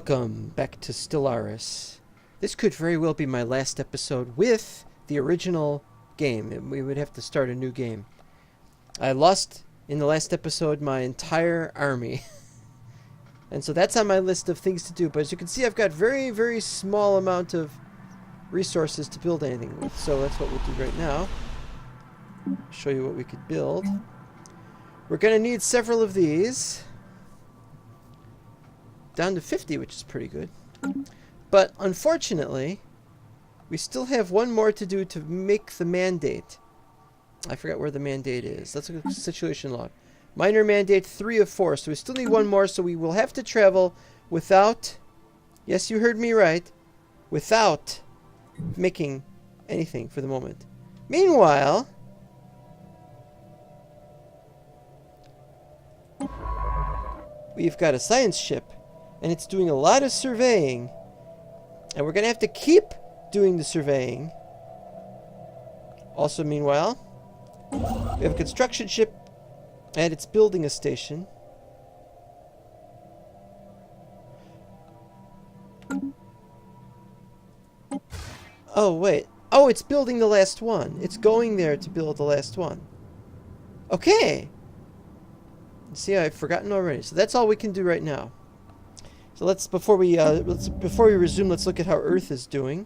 Welcome back to Stellaris. This could very well be my last episode with the original game, and we would have to start a new game. I lost, in the last episode, my entire army. And so that's on my list of things to do. But as you can see, I've got very, very small amount of resources to build anything with. So that's what we'll do right now. Show you what we could build. We're going to need several of these. Down to 50, which is pretty good. But unfortunately, we still have one more to do to make the mandate. I forgot where the mandate is. Let's look at the situation log. Minor mandate 3 of 4. So we still need one more, so we will have to travel without... Yes, you heard me right. Without making anything for the moment. Meanwhile... we've got a science ship. And it's doing a lot of surveying. And we're going to have to keep doing the surveying. Also, meanwhile, we have a construction ship. And it's building a station. Oh, wait. Oh, it's building the last one. It's going there to build the last one. Okay. See, I've forgotten already. So that's all we can do right now. So let's before we resume, let's look at how Earth is doing.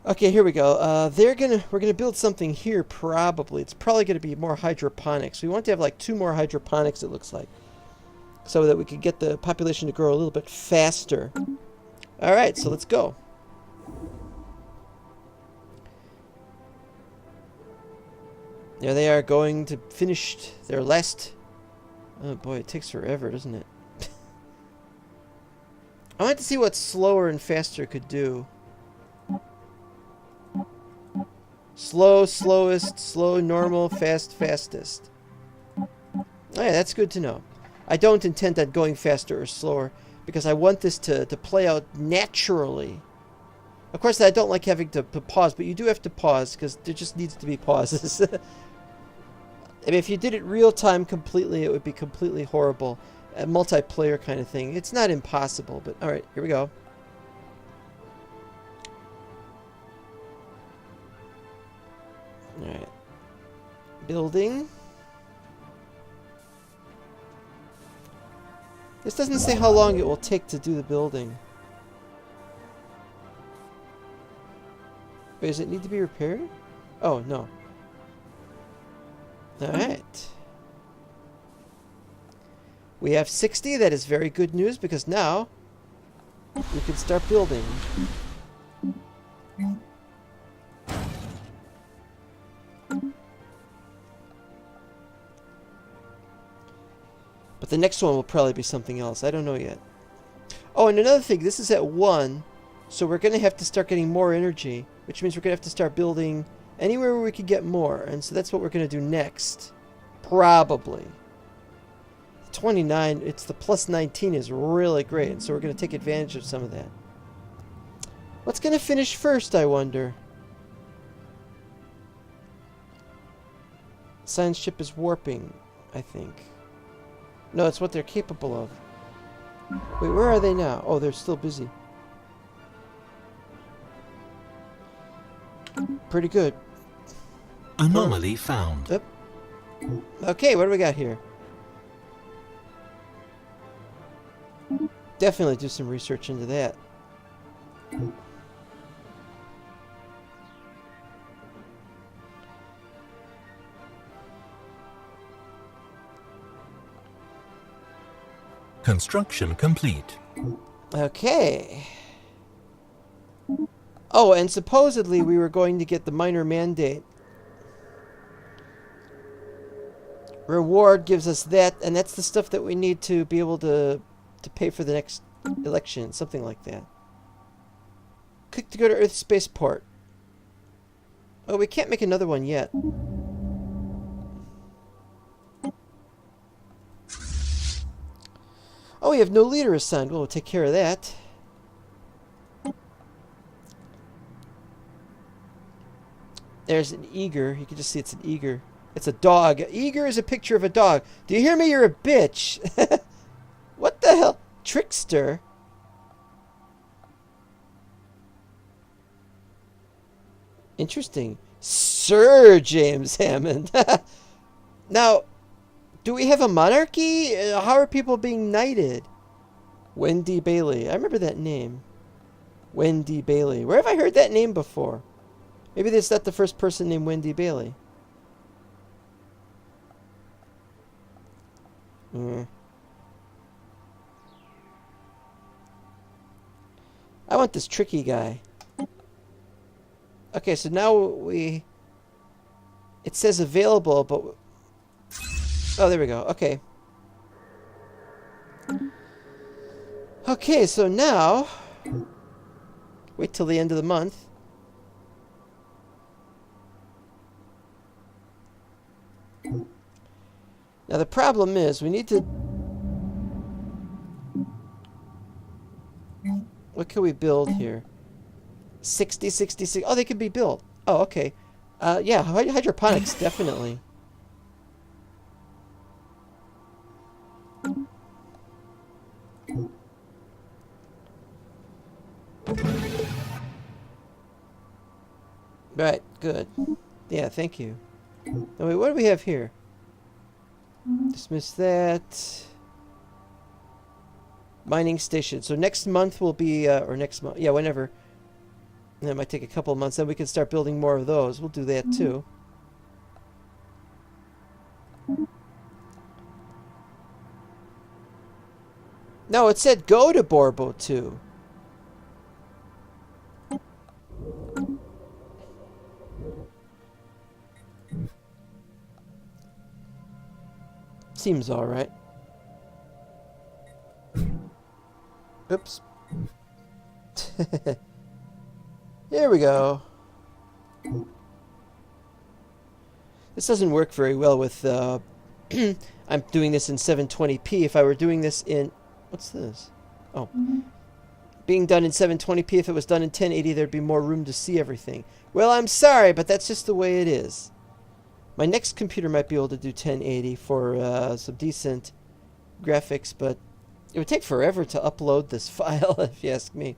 Okay, here we go. We're gonna build something here probably. It's probably gonna be more hydroponics. We want to have like 2 more hydroponics, it looks like, so that we could get the population to grow a little bit faster. All right, so let's go. There they are, going to finish their last. Oh boy, it takes forever, doesn't it? I want to see what slower and faster could do. Slow, slowest, slow, normal, fast, fastest. Oh yeah, that's good to know. I don't intend on going faster or slower because I want this to play out naturally. Of course, I don't like having to pause, but you do have to pause because there just needs to be pauses. I mean, if you did it real time completely, it would be completely horrible. A multiplayer kind of thing. It's not impossible, but alright, here we go. Alright. Building. This doesn't say how long it will take to do the building. Wait, does it need to be repaired? Oh, no. Alright. We have 60. That is very good news because now we can start building. But the next one will probably be something else. I don't know yet. Oh, and another thing. This is at 1. So we're going to have to start getting more energy. Which means we're going to have to start building anywhere where we can get more. And so that's what we're going to do next. Probably. 29, it's the plus 19 is really great, and so we're going to take advantage of some of that. What's going to finish first, I wonder? Science ship is warping, I think. No, it's what they're capable of. Wait, where are they now? Oh, they're still busy. Pretty good. Anomaly found. Yep. Okay, what do we got here? Definitely do some research into that. Construction complete. Okay. Oh, and supposedly we were going to get the minor mandate. Reward gives us that, and that's the stuff that we need to be able to pay for the next election, something like that. Click to go to Earth Spaceport. Oh, we can't make another one yet. Oh, we have no leader assigned. Well, we'll take care of that. There's an eager. You can just see it's an eager. It's a dog. Eager is a picture of a dog. Do you hear me? You're a bitch. What the hell? Trickster? Interesting. Sir James Hammond. Now, do we have a monarchy? How are people being knighted? Wendy Bailey. I remember that name. Wendy Bailey. Where have I heard that name before? Maybe that's not the first person named Wendy Bailey. I want this tricky guy. Okay, so now we... It says available, but... Oh, there we go. Okay. Okay, so now... Wait till the end of the month. Now the problem is we need to... What can we build here? 60, 66... Oh, they can be built. Oh, okay. Yeah, hydroponics, definitely. Right, good. Yeah, thank you. Now, wait, what do we have here? Dismiss that. Mining station. So next month will be, or next month, yeah, whenever. That might take a couple of months. Then we can start building more of those. We'll do that too. No, it said go to Borbo 2. Seems alright. Oops. Here we go. This doesn't work very well with... I'm doing this in 720p. If I were doing this in... What's this? Oh. Being done in 720p, if it was done in 1080, there'd be more room to see everything. Well, I'm sorry, but that's just the way it is. My next computer might be able to do 1080 for some decent graphics, but it would take forever to upload this file, if you ask me.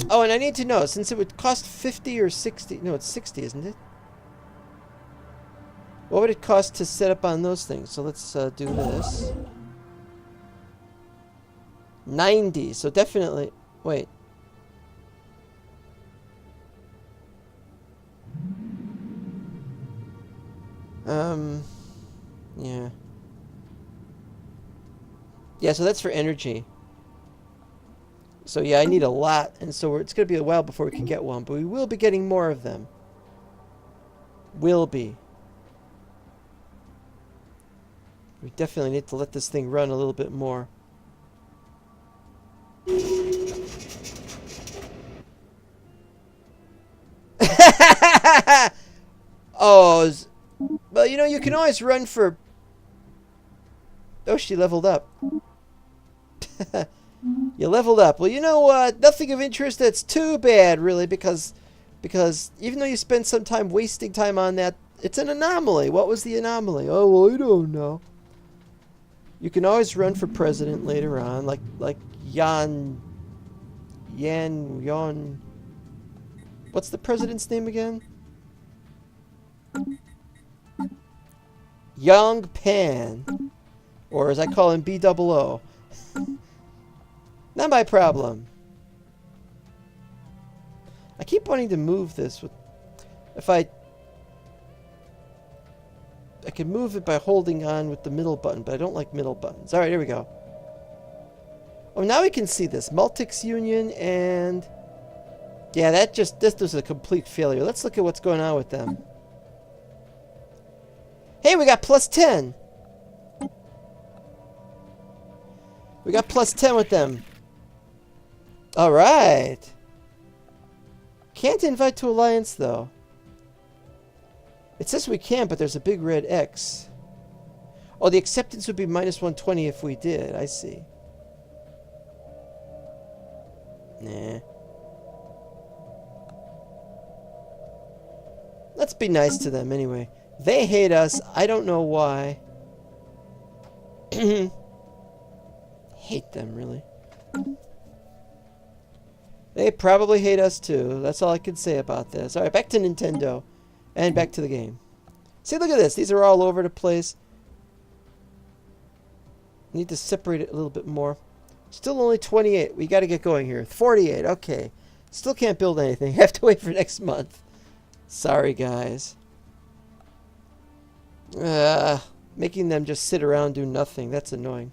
Oh, and I need to know, since it would cost 50 or 60... No, it's 60, isn't it? What would it cost to set up on those things? So let's do this. 90, so definitely... Wait. Yeah. Yeah, so that's for energy. So yeah, I need a lot, and so it's going to be a while before we can get one, but we will be getting more of them. Will be. We definitely need to let this thing run a little bit more. Oh, well, you know, you can always run for... Oh, she leveled up. You leveled up. Well, you know what? Nothing of interest. That's too bad, really, because even though you spend some time wasting time on that, it's an anomaly. What was the anomaly? Oh, well, I don't know. You can always run for president later on, like Yan. What's the president's name again? Young Pan, or as I call him, B-double-O. Not my problem. I keep wanting to move this with... If I can move it by holding on with the middle button, but I don't like middle buttons. Alright, here we go. Oh, now we can see this. Multics Union and... Yeah, this was a complete failure. Let's look at what's going on with them. Hey, we got plus 10! We got plus 10 with them. Alright. Can't invite to alliance, though. It says we can, but there's a big red X. Oh, the acceptance would be minus 120 if we did. I see. Nah. Let's be nice to them anyway. They hate us. I don't know why. Hate them, really. They probably hate us too. That's all I can say about this. Alright, back to Nintendo. And back to the game. See, look at this. These are all over the place. Need to separate it a little bit more. Still only 28. We got to get going here. 48. Okay. Still can't build anything. Have to wait for next month. Sorry, guys. Making them just sit around and do nothing. That's annoying.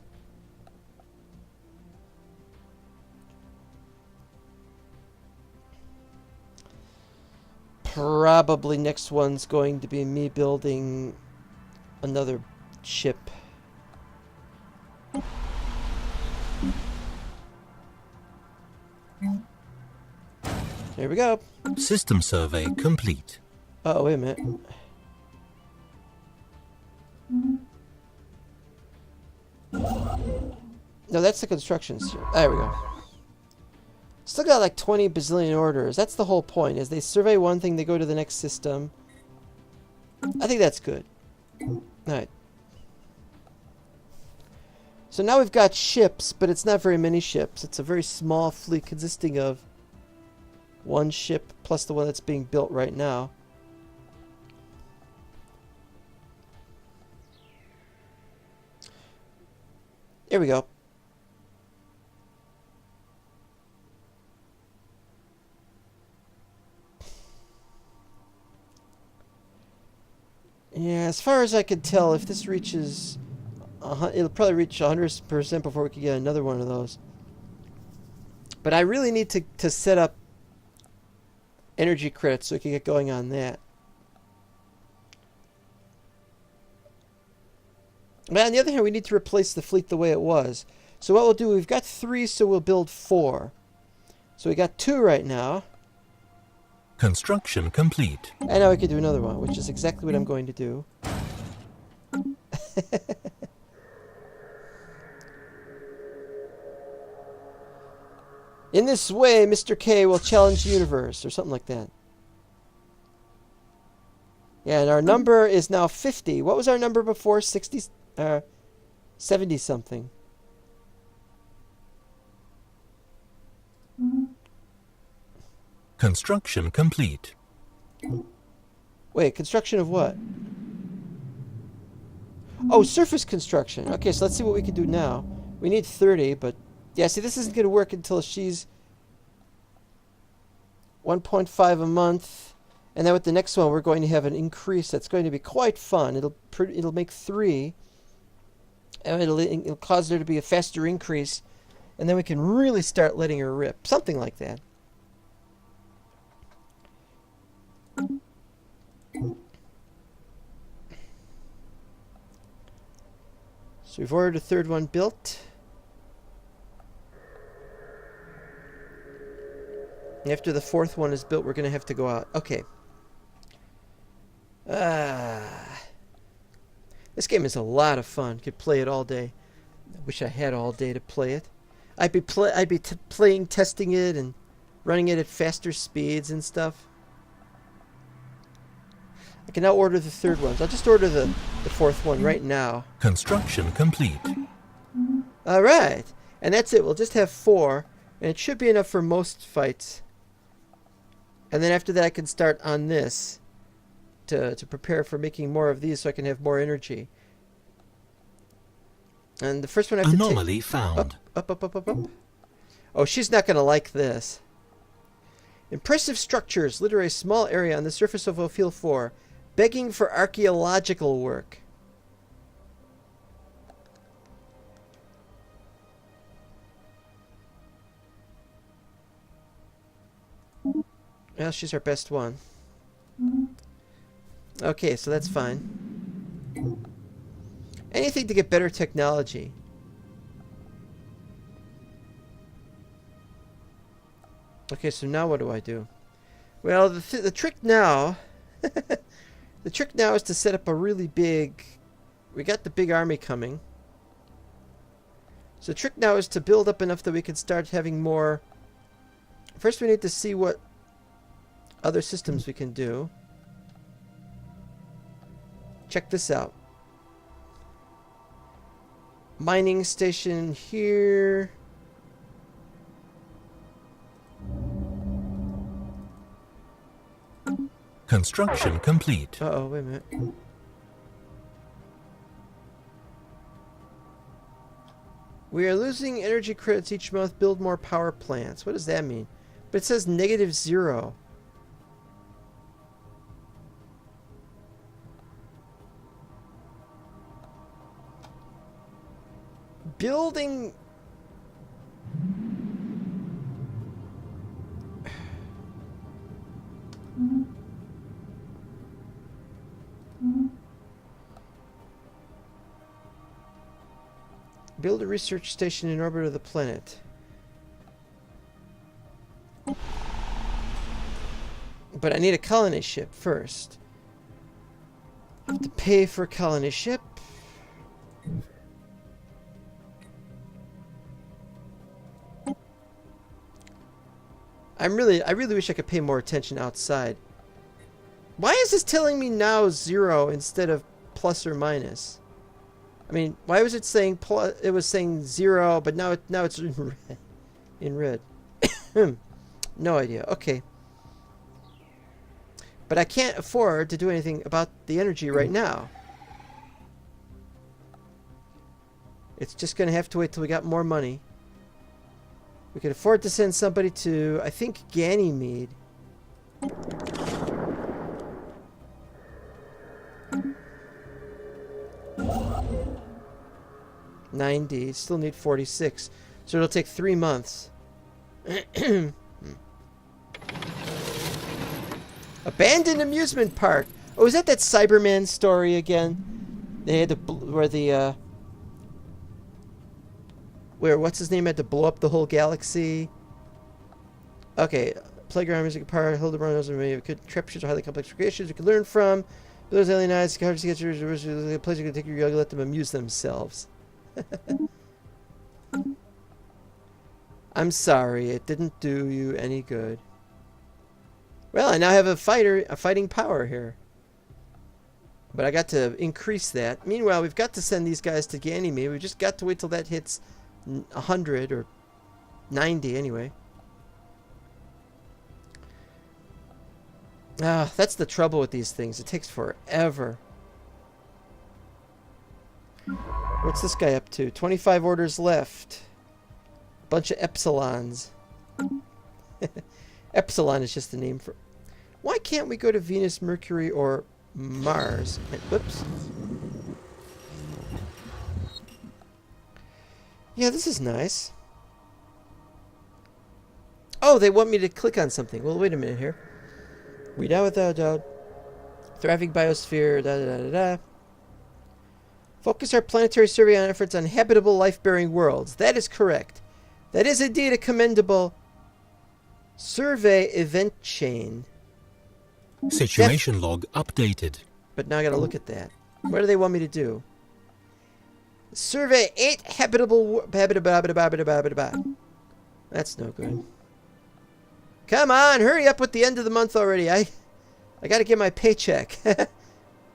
Probably next one's going to be me building another ship. Here we go. System survey complete. Oh, wait a minute. No, that's the construction. There we go. Still got like 20 bazillion orders. That's the whole point. As they survey one thing, they go to the next system. I think that's good. Alright. So now we've got ships, but it's not very many ships. It's a very small fleet consisting of one ship plus the one that's being built right now. Here we go. Yeah, as far as I can tell, if this reaches... it'll probably reach 100% before we can get another one of those. But I really need to set up energy credits so we can get going on that. But on the other hand, we need to replace the fleet the way it was. So what we'll do, we've got 3, so we'll build 4. So we got 2 right now. Construction complete. And now we can do another one, which is exactly what I'm going to do. In this way, Mr. K will challenge the universe, or something like that. Yeah, and our number is now 50. What was our number before? 60, 70 something. Construction complete. Wait, construction of what? Oh, surface construction. Okay, so let's see what we can do now. We need 30, but... Yeah, see, this isn't going to work until she's 1.5 a month. And then with the next one, we're going to have an increase that's going to be quite fun. It'll make 3. And it'll cause there to be a faster increase. And then we can really start letting her rip. Something like that. So we've ordered a 3rd one built. After the 4th one is built, we're going to have to go out. Okay. This game is a lot of fun. Could play it all day. I wish I had all day to play it. I'd be playing, testing it, and running it at faster speeds and stuff. I can now order the 3rd one. So I'll just order the 4th one right now. Construction complete. Alright. And that's it. We'll just have 4. And it should be enough for most fights. And then after that I can start on this. To prepare for making more of these so I can have more energy. And the first one I have Anomaly found. Up. Oh, she's not going to like this. Impressive structures litter a small area on the surface of Ophel 4, begging for archaeological work. Well, she's our best one. Okay, so that's fine. Anything to get better technology. Okay, so now what do I do? Well, the trick now... the trick now is to set up a really big... We got the big army coming. So the trick now is to build up enough that we can start having more... First we need to see what other systems we can do. Check this out. Mining station here. Construction complete. Uh-oh, wait a minute. We are losing energy credits each month. Build more power plants. What does that mean? But it says -0. Building... Build a research station in orbit of the planet. But I need a colony ship first. I have to pay for a colony ship. I really wish I could pay more attention outside. Why is this telling me now 0 instead of plus or minus? I mean, why was it saying plus? It was saying 0, but now it's in red. In red. No idea. Okay. But I can't afford to do anything about the energy right now. It's just going to have to wait till we got more money. We can afford to send somebody to, I think, Ganymede. $90. Still need 46. So it'll take 3 months. Abandoned amusement park. Oh, is that Cyberman story again? They had to where what's his name had to blow up the whole galaxy. Okay, playground music park. Hildebrand knows contraptions are highly complex creations you can learn from. Those alien eyes, a place you can take your yoga, let them amuse themselves. I'm sorry, it didn't do you any good. Well, I now have a fighting power here. But I got to increase that. Meanwhile, we've got to send these guys to Ganymede. We just got to wait till that hits 100 or 90 anyway. That's the trouble with these things. It takes forever. What's this guy up to? 25 orders left. Bunch of epsilons. Epsilon is just the name for... Why can't we go to Venus, Mercury, or Mars? Whoops. Yeah, this is nice. Oh, they want me to click on something. Well, wait a minute here. We now without a doubt. Thriving biosphere, da-da-da-da-da. Focus our planetary survey on efforts on habitable life-bearing worlds. That is correct. That is indeed a commendable survey event chain. Situation log updated. But now I gotta look at that. What do they want me to do? Survey 8 habitable... That's no good. Come on, hurry up with the end of the month already. I gotta get my paycheck.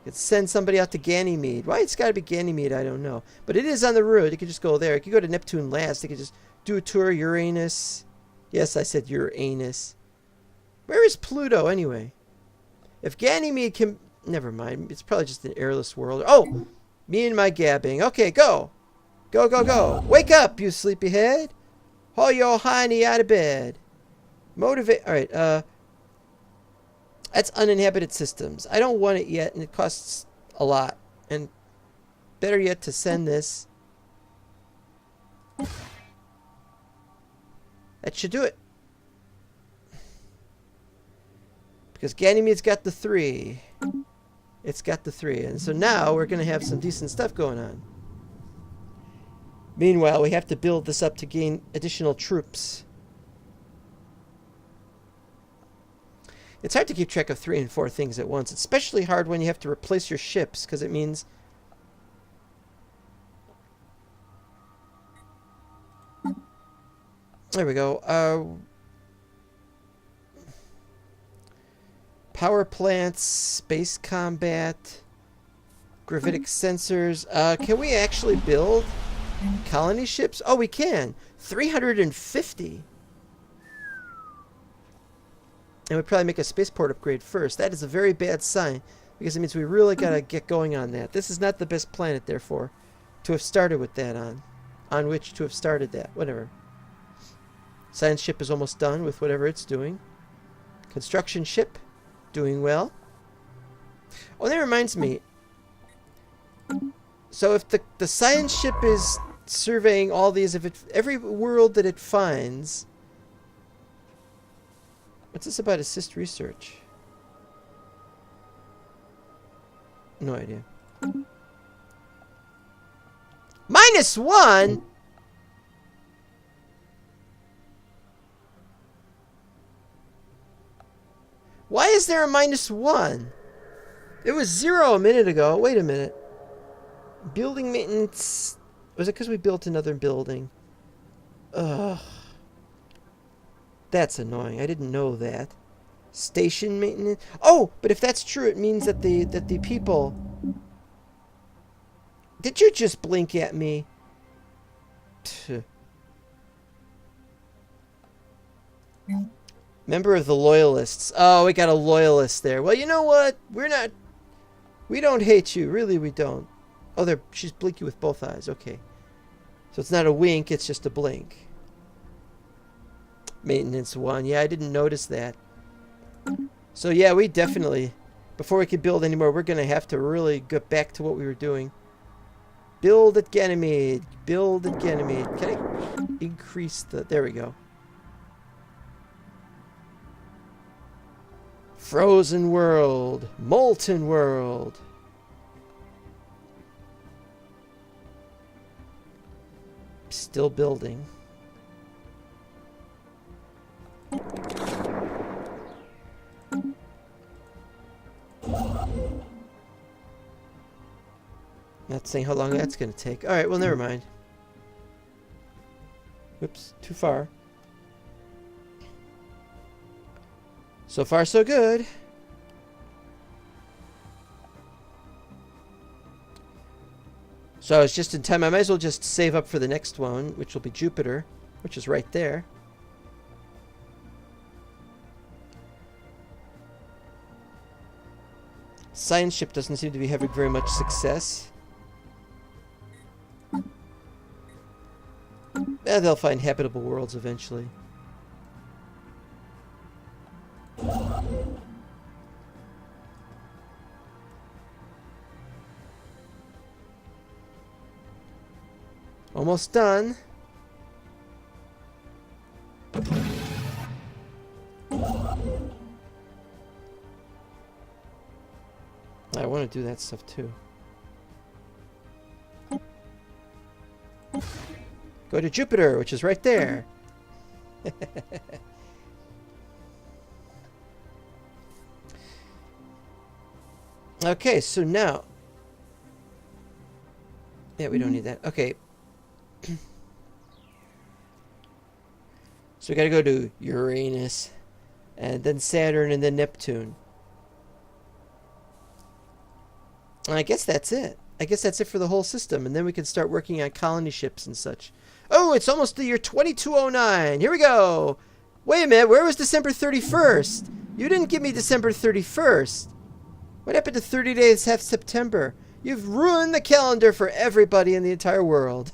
Could send somebody out to Ganymede. Why it's gotta be Ganymede, I don't know. But it is on the road. You could just go there. You could go to Neptune last. You could just do a tour of Uranus. Yes, I said Uranus. Where is Pluto, anyway? If Ganymede can... Never mind. It's probably just an airless world. Oh! Me and my gabbing. Okay, go! Go, go, go! Wake up, you sleepyhead! Haul your hiney out of bed. Motivate... Alright, that's uninhabited systems. I don't want it yet, and it costs a lot. And better yet to send this. That should do it. Because Ganymede's got the 3. It's got the 3. And so now we're going to have some decent stuff going on. Meanwhile, we have to build this up to gain additional troops. It's hard to keep track of 3 and 4 things at once. It's especially hard when you have to replace your ships, because it means... There we go. Power plants, space combat. Gravitic sensors. Can we actually build colony ships? Oh, we can. 350. And we'd probably make a spaceport upgrade first. That is a very bad sign, because it means we really gotta get going on that. This is not the best planet, therefore, to have started with that on which to have started that. Whatever. Science ship is almost done with whatever it's doing. Construction ship, doing well. Oh, that reminds me. So if the science ship is surveying all these, if every world that it finds. What's this about assist research? No idea. -1? Why is there a -1? It was 0 a minute ago. Wait a minute. Building maintenance. Was it because we built another building? Ugh. That's annoying. I didn't know that. Station maintenance. Oh, but if that's true, it means that the people. Did you just blink at me? Member of the Loyalists. Oh, we got a loyalist there. Well, you know what? We don't hate you. Really, we don't. Oh, she's blinking with both eyes. Okay. So it's not a wink, it's just a blink. Maintenance 1. Yeah, I didn't notice that. So yeah, we definitely, before we can build anymore, we're going to have to really get back to what we were doing. Build at Ganymede. Build at Ganymede. Can I increase the... There we go. Frozen world. Molten world. Still building. Not saying how long that's going to take. Alright, well, never mind. Whoops, too far. So far, so good. So I was just in time. I might as well just save up for the next one, which will be Jupiter, which is right there. Science ship doesn't seem to be having very much success. They'll find habitable worlds eventually. Almost done. I want to do that stuff too. Go to Jupiter, which is right there. Okay, so now... Yeah, we don't need that. Okay. So we gotta go to Uranus, and then Saturn, and then Neptune. And I guess that's it. I guess that's it for the whole system, and then we can start working on colony ships and such. Oh, it's almost the year 2209. Here we go. Wait a minute, where was December 31st? You didn't give me December 31st. What happened to 30 days half September? You've ruined the calendar for everybody in the entire world.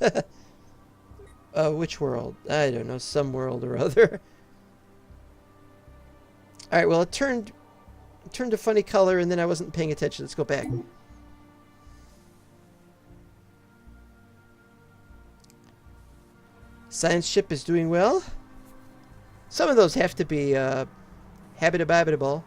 Which world? I don't know, some world or other. Alright, well, it turned a funny color, and then I wasn't paying attention. Let's go back. Science ship is doing well. Some of those have to be habitable.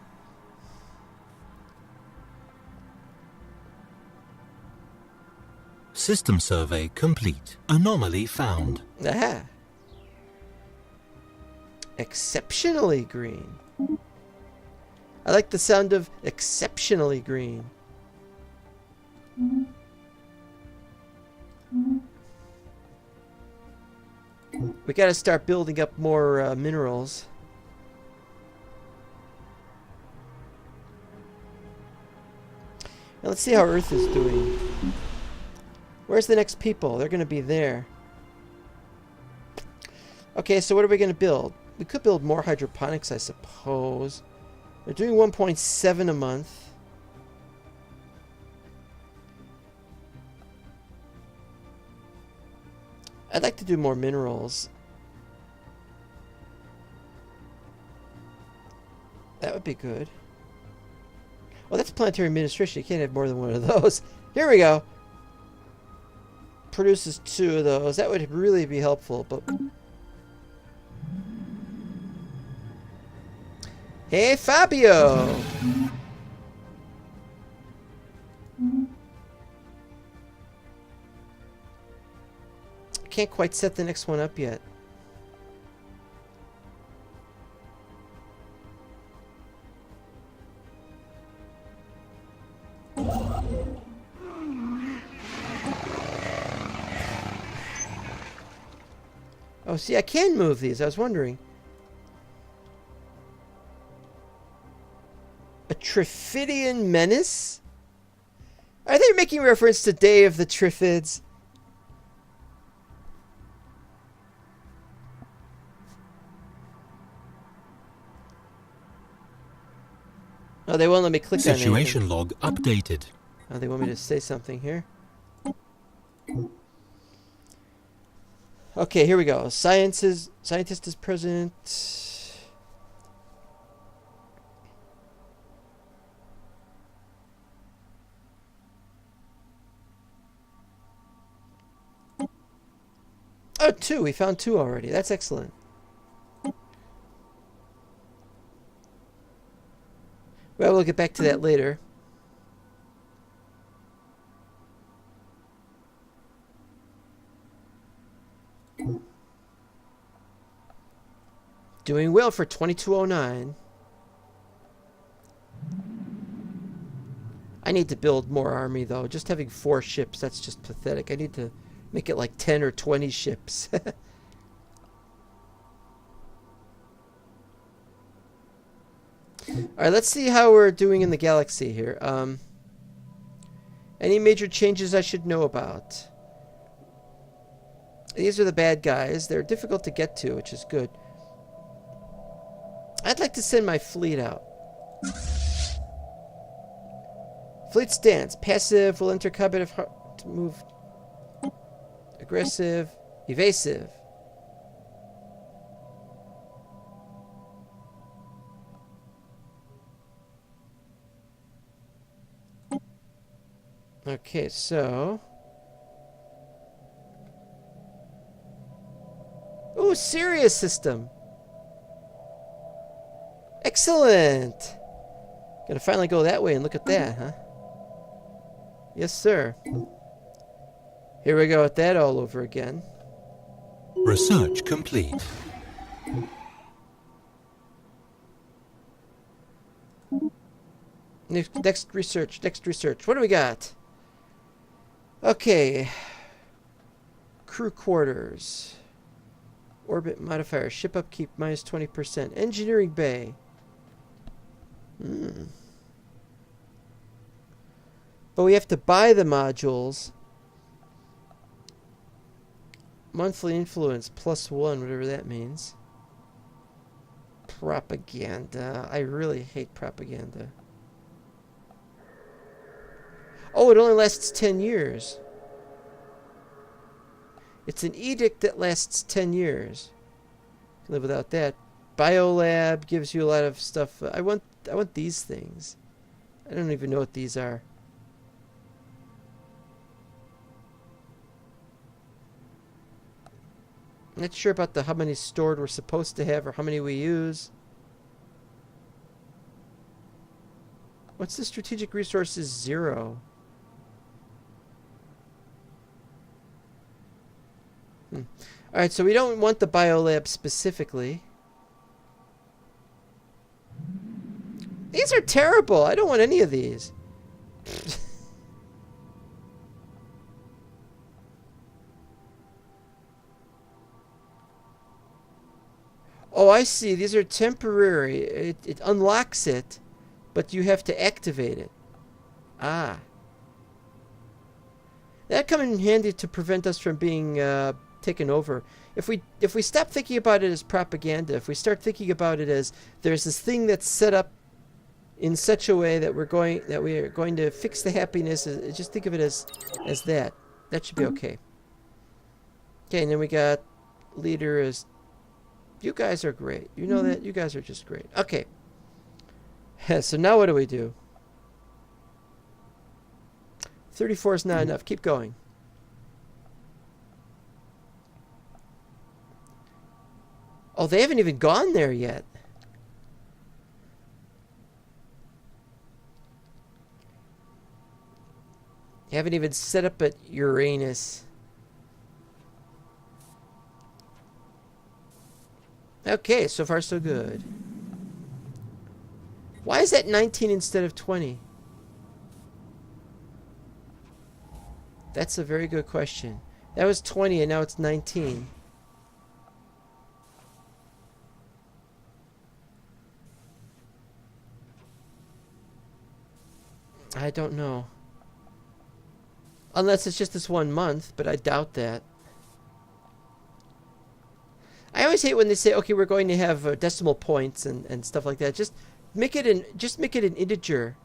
System survey complete. Anomaly found. Aha. Exceptionally green. I like the sound of exceptionally green. We gotta start building up more minerals. Now let's see how Earth is doing. Where's the next people? They're going to be there. Okay, so what are we going to build? We could build more hydroponics, I suppose. They're doing 1.7 a month. I'd like to do more minerals. That would be good. Well, that's planetary administration. You can't have more than one of those. Here we go. Produces 2 of those. That would really be helpful, but... Hey, Fabio! Can't quite set the next one up yet. Oh, see, I can move these. I was wondering. A Triffidian menace? Are they making reference to Day of the Triffids? Oh, they won't let me click on anything. Situation log updated. Oh, they want me to say something here. Okay, here we go. Scientist is present. Oh, 2. We found 2 already. That's excellent. Well, we'll get back to that later. Doing well for 2209. I need to build more army, though. Just having 4 ships, that's just pathetic. I need to make it like 10 or 20 ships. Alright, let's see how we're doing in the galaxy here. Any major changes I should know about? These are the bad guys. They're difficult to get to, which is good. I'd like to send my fleet out. Fleet stance. Passive will enter combat if to move. Aggressive. Evasive. Okay, so... Ooh, Sirius system. Excellent. Gonna finally go that way and look at that, huh? Yes, sir. Here we go with that all over again. Research complete. Next research. What do we got? Okay. Crew quarters. Orbit modifier. Ship upkeep minus 20%. Engineering bay. But we have to buy the modules. Monthly influence +1, whatever that means. Propaganda. I really hate propaganda. Oh, it only lasts 10 years. It's an edict that lasts 10 years. Live without that. Biolab gives you a lot of stuff. I want these things. I don't even know what these are. I'm not sure about how many stored we're supposed to have or how many we use. What's the strategic resources? 0. Alright, so we don't want the biolab specifically. These are terrible. I don't want any of these. Oh, I see. These are temporary. It unlocks it, but you have to activate it. Ah. That come in handy to prevent us from being taken over. If we stop thinking about it as propaganda, if we start thinking about it as there's this thing that's set up in such a way that we are going to fix the happiness, just think of it as that. That should be okay. Okay, and then we got leader as you guys are great. You know that? You guys are just great. Okay. So now what do we do? 34 is not enough. Keep going. Oh, they haven't even gone there yet. They haven't even set up at Uranus. Okay, so far so good. Why is that 19 instead of 20? That's a very good question. That was 20 and now it's 19. I don't know. Unless it's just this 1 month, but I doubt that. I always hate when they say, okay, we're going to have decimal points and stuff like that. Just make it an integer.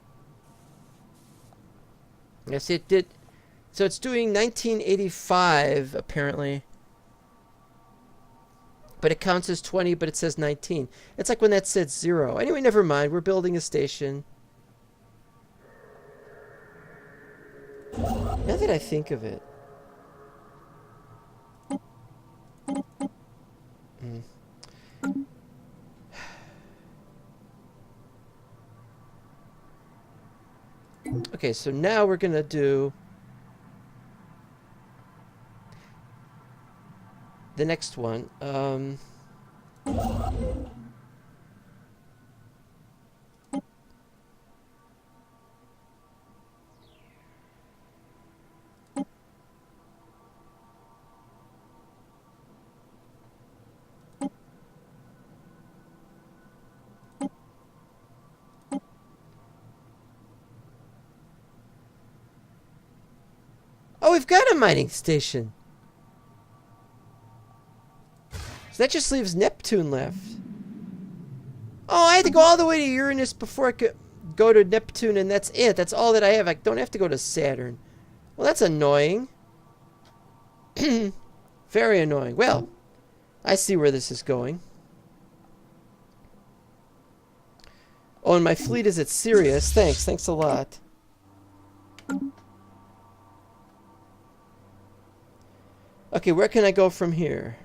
Yes, it did. So it's doing 1985 apparently. But it counts as 20, but it says 19. It's like when that said 0. Anyway, never mind. We're building a station. Now that I think of it. Okay, so now we're gonna do the next one. Oh, we've got a mining station. So that just leaves Neptune left. Oh, I had to go all the way to Uranus before I could go to Neptune, and that's it. That's all that I have. I don't have to go to Saturn. Well, that's annoying. Very annoying. Well, I see where this is going. Oh, and my fleet is at Sirius. Thanks a lot. Okay, where can I go from here?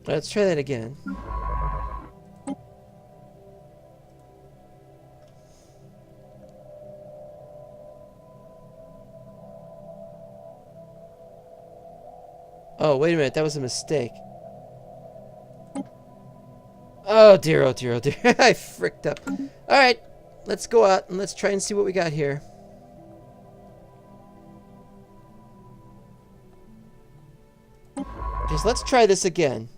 Let's try that again. Oh, wait a minute. That was a mistake. Oh, dear, oh, dear, oh, dear. I fricked up. Alright. Let's go out and let's try and see what we got here. Just let's try this again.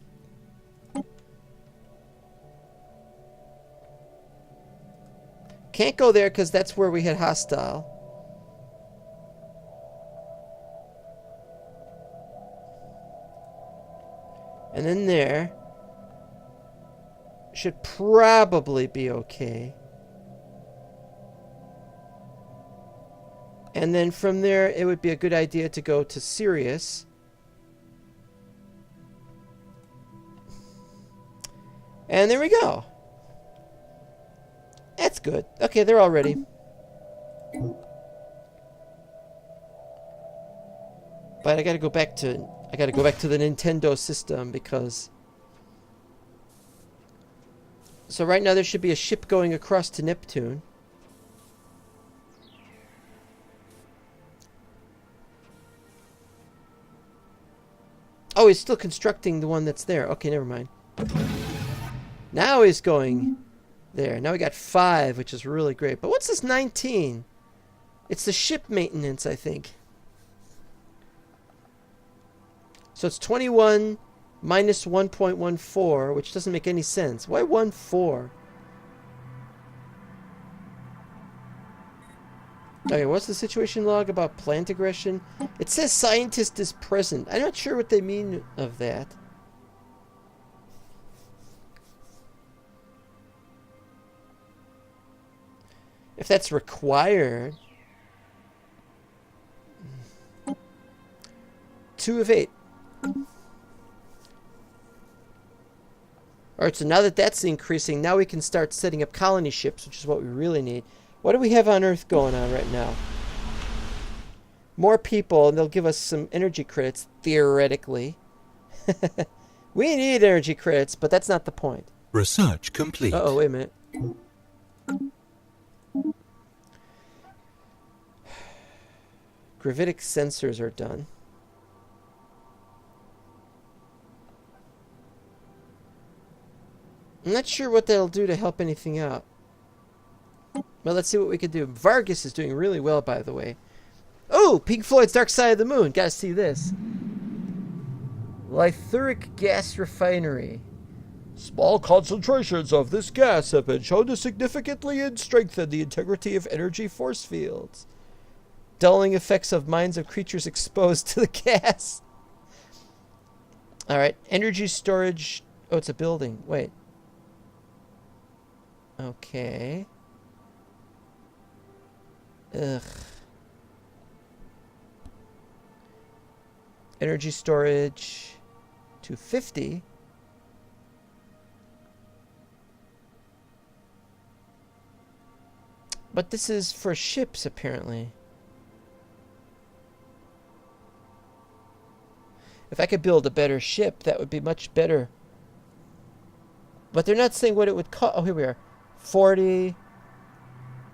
Can't go there because that's where we had hostile. And then there should probably be okay. And then from there, it would be a good idea to go to Sirius. And there we go. That's good. Okay, they're all ready. But I gotta go back to the Nintendo system because... So right now there should be a ship going across to Neptune. Oh, he's still constructing the one that's there. Okay, never mind. Now he's going there. Now we got 5, which is really great. But what's this 19? It's the ship maintenance, I think. So it's 21 minus 1.14, which doesn't make any sense. Why 1.4? Okay, what's the situation log about plant aggression? It says scientist is present. I'm not sure what they mean of that. If that's required. 2 of 8. Alright, so now that that's increasing, now we can start setting up colony ships, which is what we really need. What do we have on Earth going on right now? More people, and they'll give us some energy credits, theoretically. We need energy credits, but that's not the point. Research complete. Uh-oh, wait a minute. Gravitic sensors are done. I'm not sure what that'll do to help anything out. Well, let's see what we can do. Vargas is doing really well, by the way. Oh, Pink Floyd's Dark Side of the Moon. Gotta see this. Lythuric gas refinery. Small concentrations of this gas have been shown to significantly strengthen the integrity of energy force fields. Dulling effects of minds of creatures exposed to the gas. Alright, energy storage. Oh, it's a building. Wait. Okay. Ugh. Energy storage 250. But this is for ships, apparently. If I could build a better ship, that would be much better. But they're not saying what it would cost. Oh, here we are. 40,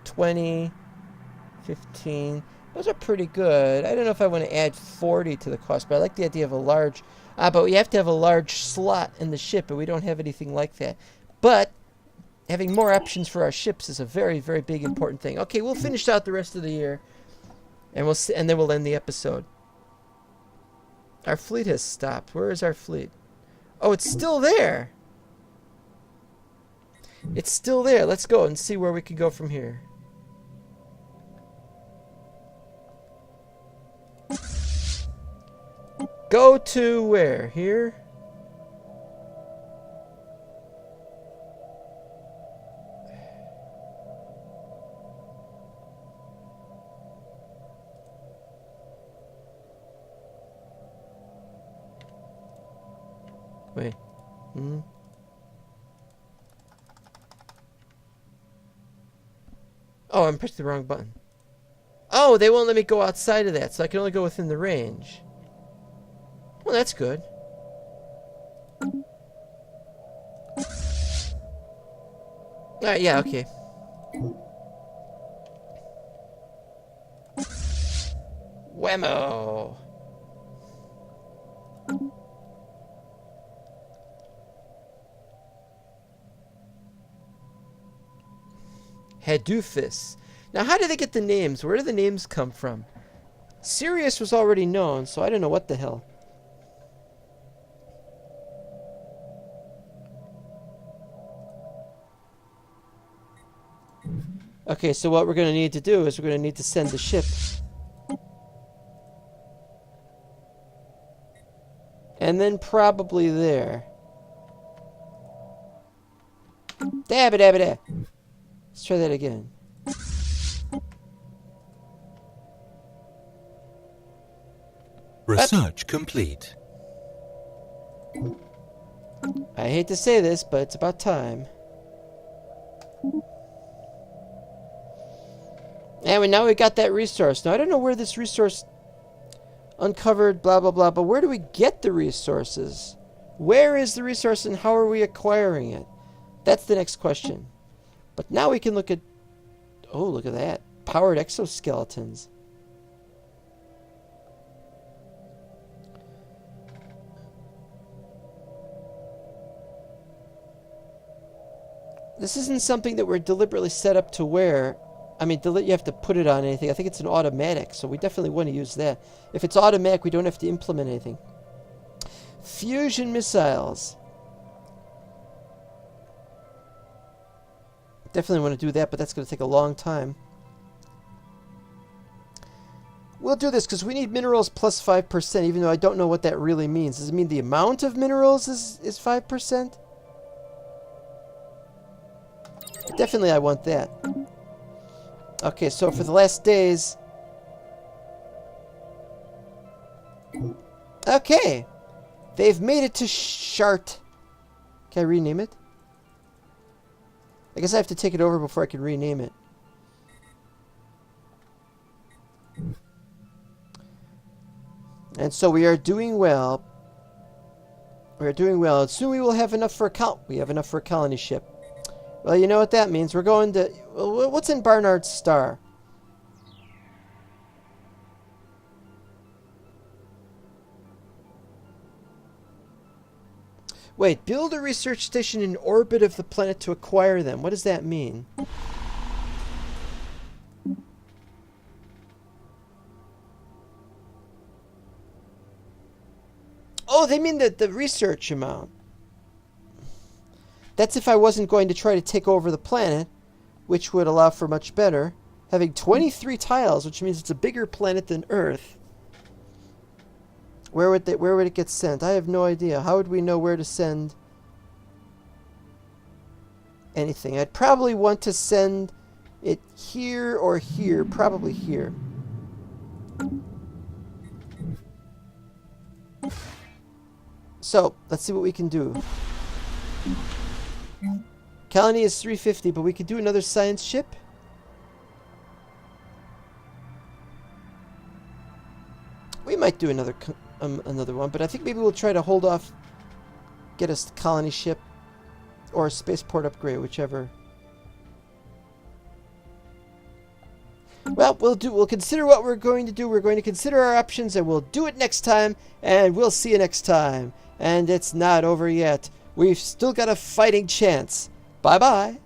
20, 15. Those are pretty good. I don't know if I want to add 40 to the cost, but I like the idea of a large... but we have to have a large slot in the ship, and we don't have anything like that. But having more options for our ships is a very, very big, important thing. Okay, we'll finish out the rest of the year, and then we'll end the episode. Our fleet has stopped. Where is our fleet? Oh, it's still there. It's still there. Let's go and see where we can go from here. Go to where? Here? Wait. Oh, I'm pressing the wrong button. Oh, they won't let me go outside of that, so I can only go within the range. Well, that's good. Alright, yeah, okay. Whammo! Hedufis. Now, how did they get the names? Where do the names come from? Sirius was already known, so I don't know what the hell. Okay, so what we're going to need to do is we're going to need to send the ship. And then probably there. Dabba-dabba-da. Let's try that again. Research complete. I hate to say this, but it's about time. And now we got that resource. Now, I don't know where this resource uncovered, blah, blah, blah, but where do we get the resources? Where is the resource and how are we acquiring it? That's the next question. But now we can look at... Oh, look at that. Powered exoskeletons. This isn't something that we're deliberately set up to wear. I mean, you have to put it on anything. I think it's an automatic, so we definitely want to use that. If it's automatic, we don't have to implement anything. Fusion missiles. Definitely want to do that, but that's going to take a long time. We'll do this because we need minerals plus 5%, even though I don't know what that really means. Does it mean the amount of minerals is 5%? Definitely I want that. Okay, so for the last days... Okay! They've made it to Shart. Can I rename it? I guess I have to take it over before I can rename it. And so we are doing well. We are doing well. Soon we will have enough for we have enough for a colony ship. Well, you know what that means. We're going to... What's in Barnard's star? Wait, build a research station in orbit of the planet to acquire them. What does that mean? Oh, they mean the research amount. That's if I wasn't going to try to take over the planet, which would allow for much better. Having 23 tiles, which means it's a bigger planet than Earth. Where would it get sent? I have no idea. How would we know where to send anything? I'd probably want to send it here or here. Probably here. So, let's see what we can do. Colony is 350, but we could do another science ship. We might do another one, but I think maybe we'll try to hold off, get a colony ship or a spaceport upgrade, whichever. Well, we'll consider what we're going to do. We're going to consider our options, and we'll do it next time, and we'll see you next time. And it's not over yet. We've still got a fighting chance. Bye-bye.